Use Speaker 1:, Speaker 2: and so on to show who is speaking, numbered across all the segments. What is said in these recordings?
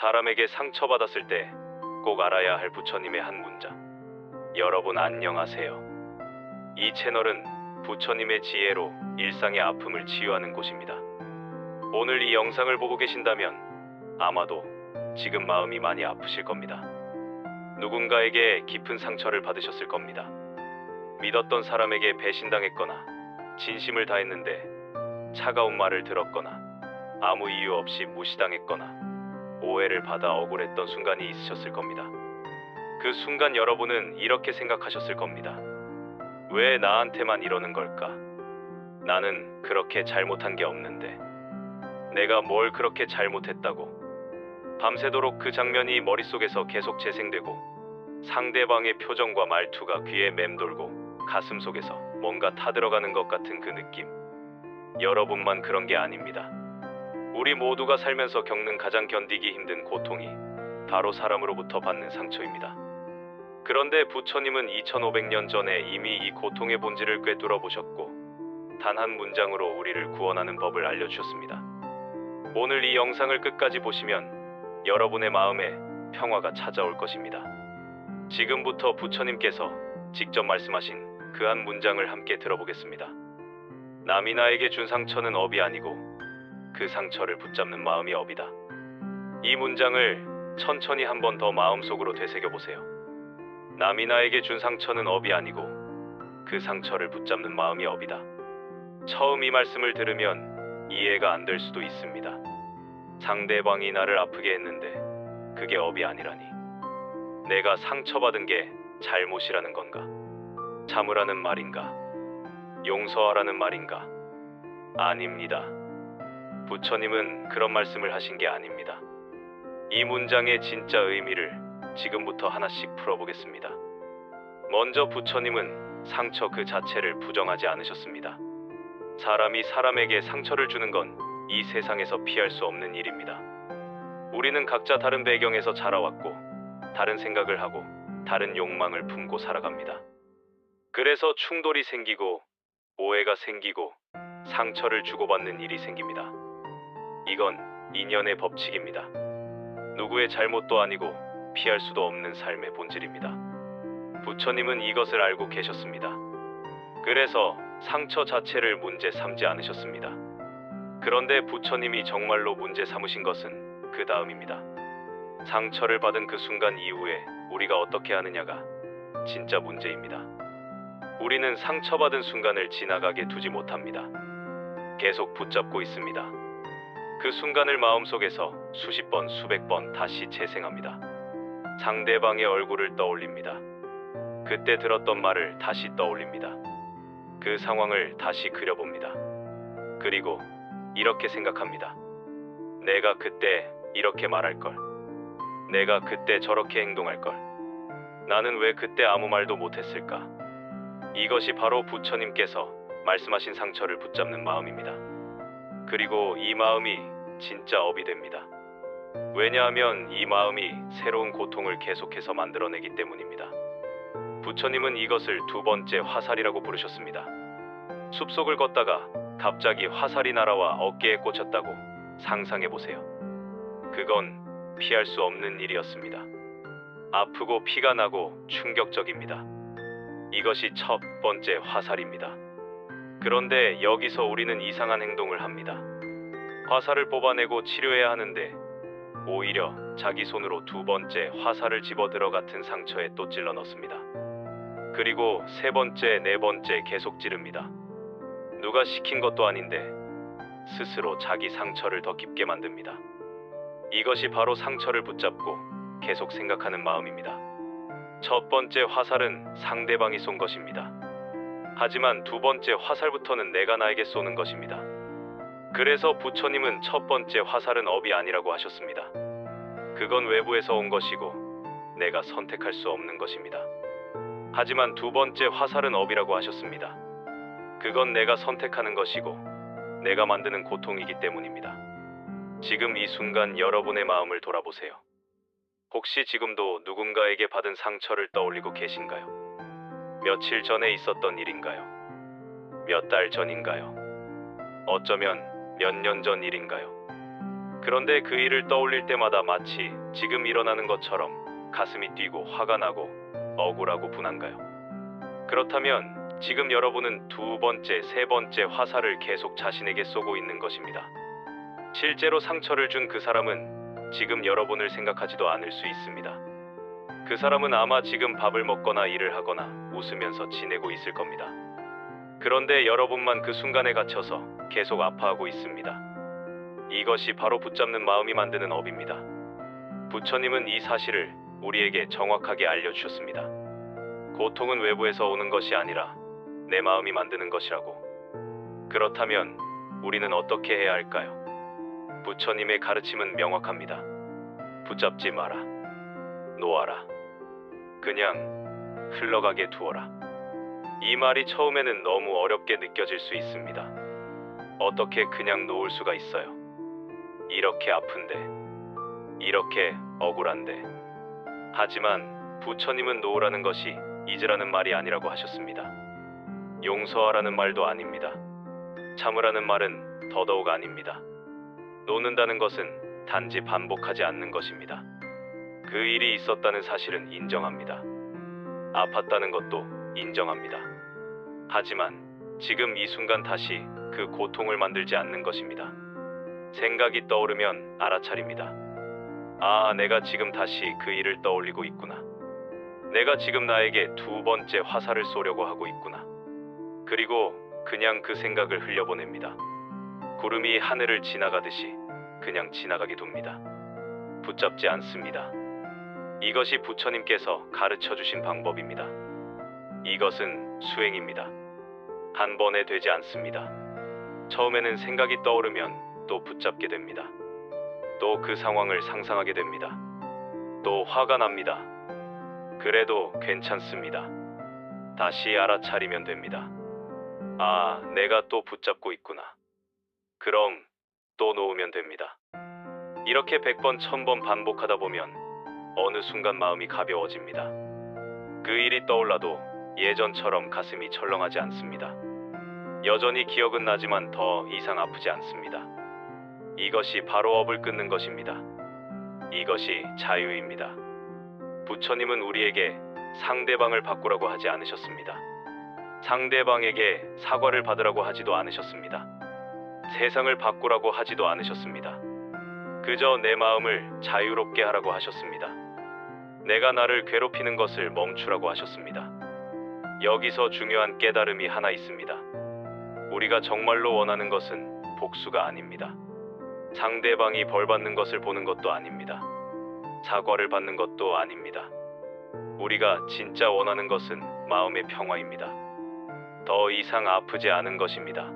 Speaker 1: 사람에게 상처받았을 때 꼭 알아야 할 부처님의 한 문장. 여러분 안녕하세요. 이 채널은 부처님의 지혜로 일상의 아픔을 치유하는 곳입니다. 오늘 이 영상을 보고 계신다면 아마도 지금 마음이 많이 아프실 겁니다. 누군가에게 깊은 상처를 받으셨을 겁니다. 믿었던 사람에게 배신당했거나 진심을 다했는데 차가운 말을 들었거나 아무 이유 없이 무시당했거나 오해를 받아 억울했던 순간이 있으셨을 겁니다. 그 순간 여러분은 이렇게 생각하셨을 겁니다. 왜 나한테만 이러는 걸까? 나는 그렇게 잘못한 게 없는데. 내가 뭘 그렇게 잘못했다고? 밤새도록 그 장면이 머릿속에서 계속 재생되고 상대방의 표정과 말투가 귀에 맴돌고 가슴속에서 뭔가 타들어가는 것 같은 그 느낌. 여러분만 그런 게 아닙니다. 우리 모두가 살면서 겪는 가장 견디기 힘든 고통이 바로 사람으로부터 받는 상처입니다. 그런데 부처님은 2500년 전에 이미 이 고통의 본질을 꿰뚫어 보셨고 단 한 문장으로 우리를 구원하는 법을 알려주셨습니다. 오늘 이 영상을 끝까지 보시면 여러분의 마음에 평화가 찾아올 것입니다. 지금부터 부처님께서 직접 말씀하신 그 한 문장을 함께 들어보겠습니다. 남이 나에게 준 상처는 업이 아니고 그 상처를 붙잡는 마음이 업이다. 이 문장을 천천히 한 번 더 마음속으로 되새겨보세요. 남이 나에게 준 상처는 업이 아니고 그 상처를 붙잡는 마음이 업이다. 처음 이 말씀을 들으면 이해가 안 될 수도 있습니다. 상대방이 나를 아프게 했는데 그게 업이 아니라니. 내가 상처받은 게 잘못이라는 건가? 참으라는 말인가? 용서하라는 말인가? 아닙니다. 부처님은 그런 말씀을 하신 게 아닙니다. 이 문장의 진짜 의미를 지금부터 하나씩 풀어보겠습니다. 먼저 부처님은 상처 그 자체를 부정하지 않으셨습니다. 사람이 사람에게 상처를 주는 건 이 세상에서 피할 수 없는 일입니다. 우리는 각자 다른 배경에서 자라왔고 다른 생각을 하고 다른 욕망을 품고 살아갑니다. 그래서 충돌이 생기고 오해가 생기고 상처를 주고받는 일이 생깁니다. 이건 인연의 법칙입니다. 누구의 잘못도 아니고 피할 수도 없는 삶의 본질입니다. 부처님은 이것을 알고 계셨습니다. 그래서 상처 자체를 문제 삼지 않으셨습니다. 그런데 부처님이 정말로 문제 삼으신 것은 그 다음입니다. 상처를 받은 그 순간 이후에 우리가 어떻게 하느냐가 진짜 문제입니다. 우리는 상처받은 순간을 지나가게 두지 못합니다. 계속 붙잡고 있습니다. 그 순간을 마음속에서 수십 번, 수백 번 다시 재생합니다. 상대방의 얼굴을 떠올립니다. 그때 들었던 말을 다시 떠올립니다. 그 상황을 다시 그려봅니다. 그리고 이렇게 생각합니다. 내가 그때 이렇게 말할걸. 내가 그때 저렇게 행동할걸. 나는 왜 그때 아무 말도 못했을까? 이것이 바로 부처님께서 말씀하신 상처를 붙잡는 마음입니다. 그리고 이 마음이 진짜 업이 됩니다. 왜냐하면 이 마음이 새로운 고통을 계속해서 만들어내기 때문입니다. 부처님은 이것을 두 번째 화살이라고 부르셨습니다. 숲속을 걷다가 갑자기 화살이 날아와 어깨에 꽂혔다고 상상해보세요. 그건 피할 수 없는 일이었습니다. 아프고 피가 나고 충격적입니다. 이것이 첫 번째 화살입니다. 그런데 여기서 우리는 이상한 행동을 합니다. 화살을 뽑아내고 치료해야 하는데 오히려 자기 손으로 두 번째 화살을 집어들어 같은 상처에 또 찔러 넣습니다. 그리고 세 번째, 네 번째 계속 찌릅니다. 누가 시킨 것도 아닌데 스스로 자기 상처를 더 깊게 만듭니다. 이것이 바로 상처를 붙잡고 계속 생각하는 마음입니다. 첫 번째 화살은 상대방이 쏜 것입니다. 하지만 두 번째 화살부터는 내가 나에게 쏘는 것입니다. 그래서 부처님은 첫 번째 화살은 업이 아니라고 하셨습니다. 그건 외부에서 온 것이고 내가 선택할 수 없는 것입니다. 하지만 두 번째 화살은 업이라고 하셨습니다. 그건 내가 선택하는 것이고 내가 만드는 고통이기 때문입니다. 지금 이 순간 여러분의 마음을 돌아보세요. 혹시 지금도 누군가에게 받은 상처를 떠올리고 계신가요? 며칠 전에 있었던 일인가요? 몇 달 전인가요? 어쩌면 몇 년 전 일인가요? 그런데 그 일을 떠올릴 때마다 마치 지금 일어나는 것처럼 가슴이 뛰고 화가 나고 억울하고 분한가요? 그렇다면 지금 여러분은 두 번째, 세 번째 화살을 계속 자신에게 쏘고 있는 것입니다. 실제로 상처를 준 그 사람은 지금 여러분을 생각하지도 않을 수 있습니다. 그 사람은 아마 지금 밥을 먹거나 일을 하거나 웃으면서 지내고 있을 겁니다. 그런데 여러분만 그 순간에 갇혀서 계속 아파하고 있습니다. 이것이 바로 붙잡는 마음이 만드는 업입니다. 부처님은 이 사실을 우리에게 정확하게 알려주셨습니다. 고통은 외부에서 오는 것이 아니라 내 마음이 만드는 것이라고. 그렇다면 우리는 어떻게 해야 할까요? 부처님의 가르침은 명확합니다. 붙잡지 마라. 놓아라. 그냥 흘러가게 두어라. 이 말이 처음에는 너무 어렵게 느껴질 수 있습니다. 어떻게 그냥 놓을 수가 있어요? 이렇게 아픈데, 이렇게 억울한데. 하지만 부처님은 놓으라는 것이 잊으라는 말이 아니라고 하셨습니다. 용서하라는 말도 아닙니다. 참으라는 말은 더더욱 아닙니다. 놓는다는 것은 단지 반복하지 않는 것입니다. 그 일이 있었다는 사실은 인정합니다. 아팠다는 것도 인정합니다. 하지만 지금 이 순간 다시 그 고통을 만들지 않는 것입니다. 생각이 떠오르면 알아차립니다. 아, 내가 지금 다시 그 일을 떠올리고 있구나. 내가 지금 나에게 두 번째 화살을 쏘려고 하고 있구나. 그리고 그냥 그 생각을 흘려보냅니다. 구름이 하늘을 지나가듯이 그냥 지나가게 둡니다. 붙잡지 않습니다. 이것이 부처님께서 가르쳐 주신 방법입니다. 이것은 수행입니다. 한 번에 되지 않습니다. 처음에는 생각이 떠오르면 또 붙잡게 됩니다. 또 그 상황을 상상하게 됩니다. 또 화가 납니다. 그래도 괜찮습니다. 다시 알아차리면 됩니다. 아, 내가 또 붙잡고 있구나. 그럼 또 놓으면 됩니다. 이렇게 100번, 1000번 반복하다 보면 어느 순간 마음이 가벼워집니다. 그 일이 떠올라도 예전처럼 가슴이 철렁하지 않습니다. 여전히 기억은 나지만 더 이상 아프지 않습니다. 이것이 바로 업을 끊는 것입니다. 이것이 자유입니다. 부처님은 우리에게 상대방을 바꾸라고 하지 않으셨습니다. 상대방에게 사과를 받으라고 하지도 않으셨습니다. 세상을 바꾸라고 하지도 않으셨습니다. 그저 내 마음을 자유롭게 하라고 하셨습니다. 내가 나를 괴롭히는 것을 멈추라고 하셨습니다. 여기서 중요한 깨달음이 하나 있습니다. 우리가 정말로 원하는 것은 복수가 아닙니다. 상대방이 벌 받는 것을 보는 것도 아닙니다. 사과를 받는 것도 아닙니다. 우리가 진짜 원하는 것은 마음의 평화입니다. 더 이상 아프지 않은 것입니다.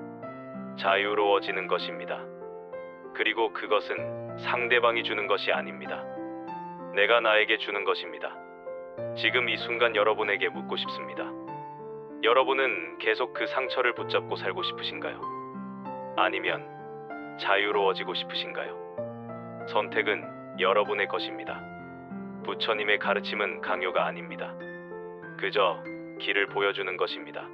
Speaker 1: 자유로워지는 것입니다. 그리고 그것은 상대방이 주는 것이 아닙니다. 내가 나에게 주는 것입니다. 지금 이 순간 여러분에게 묻고 싶습니다. 여러분은 계속 그 상처를 붙잡고 살고 싶으신가요? 아니면 자유로워지고 싶으신가요? 선택은 여러분의 것입니다. 부처님의 가르침은 강요가 아닙니다. 그저 길을 보여주는 것입니다.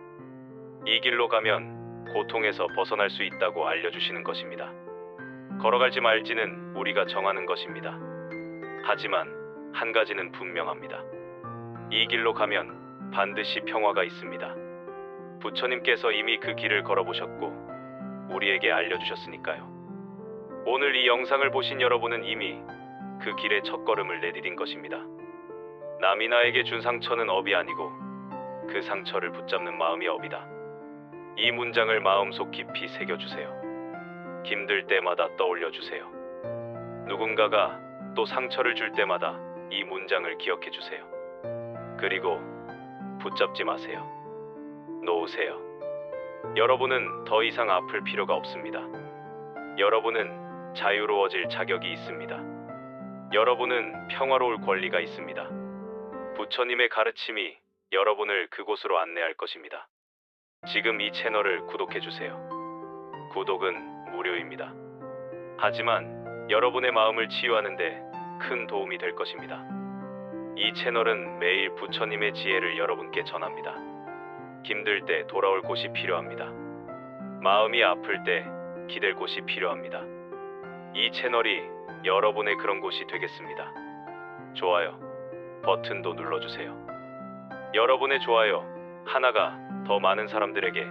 Speaker 1: 이 길로 가면 고통에서 벗어날 수 있다고 알려주시는 것입니다. 걸어갈지 말지는 우리가 정하는 것입니다. 하지만 한 가지는 분명합니다. 이 길로 가면 반드시 평화가 있습니다. 부처님께서 이미 그 길을 걸어보셨고 우리에게 알려주셨으니까요. 오늘 이 영상을 보신 여러분은 이미 그 길의 첫걸음을 내디딘 것입니다. 남이 나에게 준 상처는 업이 아니고 그 상처를 붙잡는 마음이 업이다. 이 문장을 마음속 깊이 새겨주세요. 힘들 때마다 떠올려주세요. 누군가가 또 상처를 줄 때마다 이 문장을 기억해주세요. 그리고 붙잡지 마세요. 놓으세요. 여러분은 더 이상 아플 필요가 없습니다. 여러분은 자유로워질 자격이 있습니다. 여러분은 평화로울 권리가 있습니다. 부처님의 가르침이 여러분을 그곳으로 안내할 것입니다. 지금 이 채널을 구독해주세요. 구독은 무료입니다. 하지만 여러분의 마음을 치유하는데 큰 도움이 될 것입니다. 이 채널은 매일 부처님의 지혜를 여러분께 전합니다. 힘들 때 돌아올 곳이 필요합니다. 마음이 아플 때 기댈 곳이 필요합니다. 이 채널이 여러분의 그런 곳이 되겠습니다. 좋아요 버튼도 눌러주세요. 여러분의 좋아요 하나가 더 많은 사람들에게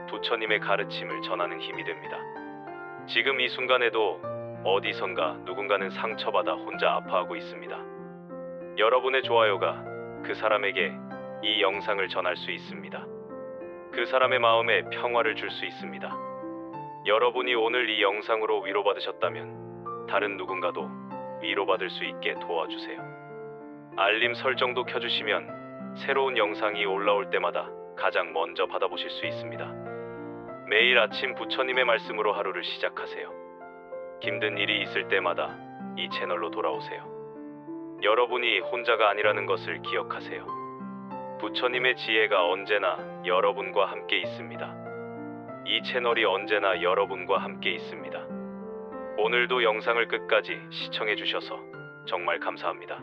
Speaker 1: 부처님의 가르침을 전하는 힘이 됩니다. 지금 이 순간에도 어디선가 누군가는 상처받아 혼자 아파하고 있습니다. 여러분의 좋아요가 그 사람에게 이 영상을 전할 수 있습니다. 그 사람의 마음에 평화를 줄 수 있습니다. 여러분이 오늘 이 영상으로 위로받으셨다면 다른 누군가도 위로받을 수 있게 도와주세요. 알림 설정도 켜주시면 새로운 영상이 올라올 때마다 가장 먼저 받아보실 수 있습니다. 매일 아침 부처님의 말씀으로 하루를 시작하세요. 힘든 일이 있을 때마다 이 채널로 돌아오세요. 여러분이 혼자가 아니라는 것을 기억하세요. 부처님의 지혜가 언제나 여러분과 함께 있습니다. 이 채널이 언제나 여러분과 함께 있습니다. 오늘도 영상을 끝까지 시청해 주셔서 정말 감사합니다.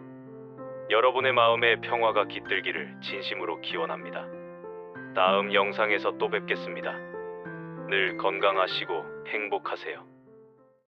Speaker 1: 여러분의 마음에 평화가 깃들기를 진심으로 기원합니다. 다음 영상에서 또 뵙겠습니다. 늘 건강하시고 행복하세요.